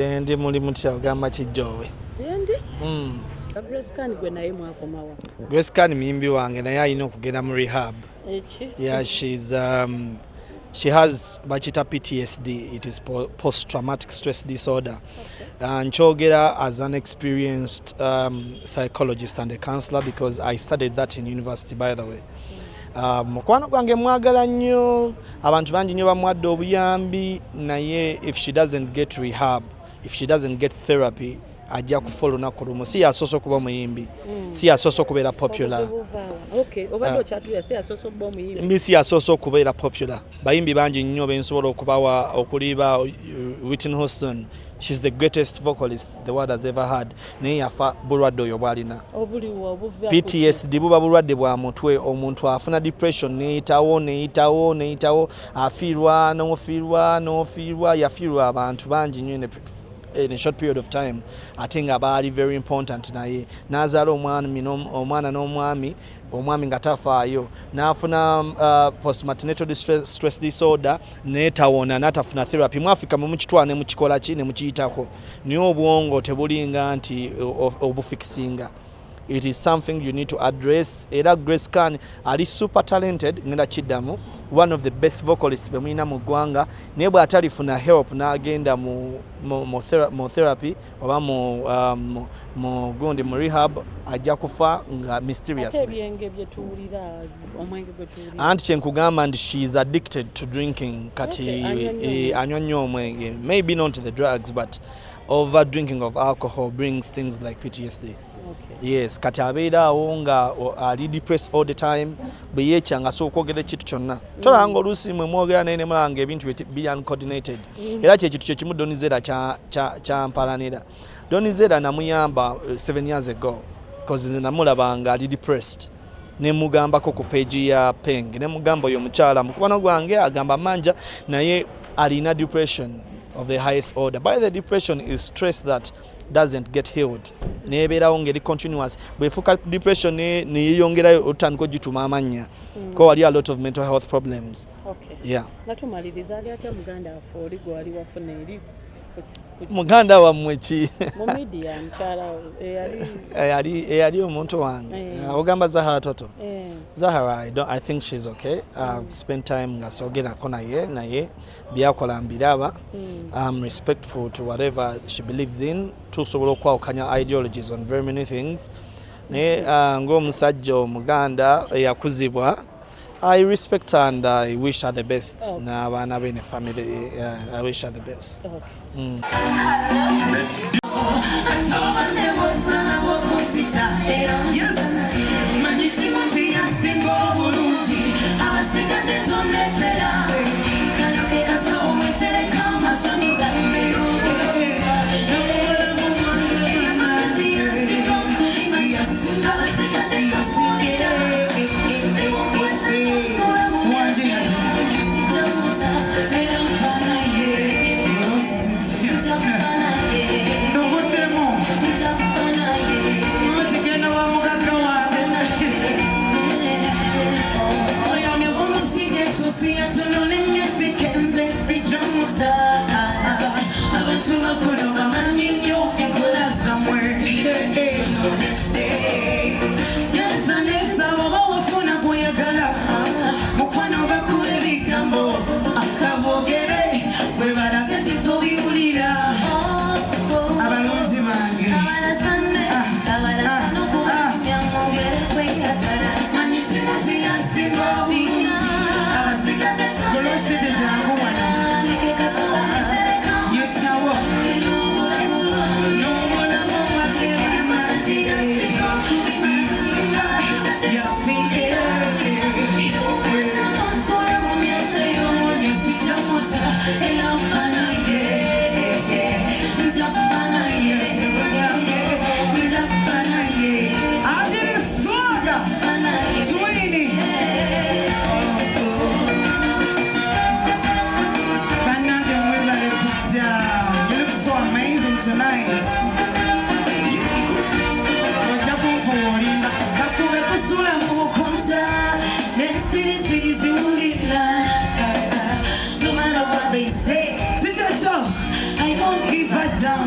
Ndi mulimu kyagamba kijjowe. Ndi? Grace Khan gwe naye mwakomawa. Grace Khan muyimbi wange naye alina okugenda mu rehab. Yeah, she has bachita PTSD. It is post-traumatic stress disorder. And Nchogera as an experienced psychologist and a counselor, because I studied that in university, by the way. Mukwano gwange mwagala nnyo, abantu bangi nnyo bamwadde obuyambi, naye if she doesn't get rehab, if she doesn't get therapy, ajja kufa olunaku lumu. Si yasoose okuba muyimbi, si yasoose okubeera popular. Okay, obadde okyatulira si yasoose okuba omuyimbi. Mbi si yasoose okubeera popular. Bayimbi bangi nnyo bensobola okubawa okuliba Whitney Houston. She's the greatest vocalist the world has ever had. Naye yafa bulwadde oyo bwalina. PTSD buba bulwadde bwa mutwe, omuntu afuna depression neyitawo, afiirwa n'ofiirwa, yafiirwa abantu bangi nnyo in a short period of time. Ate nga baali very important naye. N'azaala omwana n'omwami, omwami nga tafaayo, n'afuna postnatal stress disorder, n'etawona n'atafuna therapy. Mu Africa mukitwala ne mukikola ki ne mukiyitako. Naye obwongo tebulinga nti obufikisinga. It is something you need to address. Era Grace Khan ali super talented, ngenda kiddamu, one of the best vocalists bemulina mu ggwanga, naye bw'atalifuna help n'agenda mu therapy oba mu gundi mu rehab, ajja kufa nga mysteriously. Anti kyenkugamba nti she is addicted to drinking, kati anywa nnyo omwenge. Maybe not the drugs, but over drinking of alcohol brings things like PTSD. Yes, kati abeerawo nga ali depressed all the time, bwe yeekyanga asobola okwogera ekintu kyonna. Tolanga oluusi mwe mwogera naye ne mulanga ebintu biri uncoordinated. Era kyekintu kyekimu Donizera kyampalanira. Donizera namuyamba 7 years ago, because nze namulabanga ali depressed. Ne mugambako ku page ya Peng. Ne mugamba oyo omukyala mukubano gwange agamba manja naye alina depression of the highest order. By the depression is stress that doesn't get healed. Nebeerawo ngeri continuous. Bwefuka depression neyeyongerayo otandika ogituma amanya. Ko wali a lot of mental health problems. Okay. Yeah. Natumaliriza ali atya muganda afo oli gwali wafuna eri muganda wammwe ki? Mu media mkyala eyali omuntu wange. Ogamba Zahara Toto. Zahara, I think she's okay. I've spent time nga sogerako naye byakola mbiraba. I'm respectful to whatever she believes in. Tusobola okwawukanya ideologies on very many things. Naye ng'omusajja omuganda eyakuzibwa, I respect her and I wish her the best. N'abaana be ne family, I wish her the best. No matter what they say, I don't give a damn.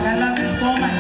I love you so much.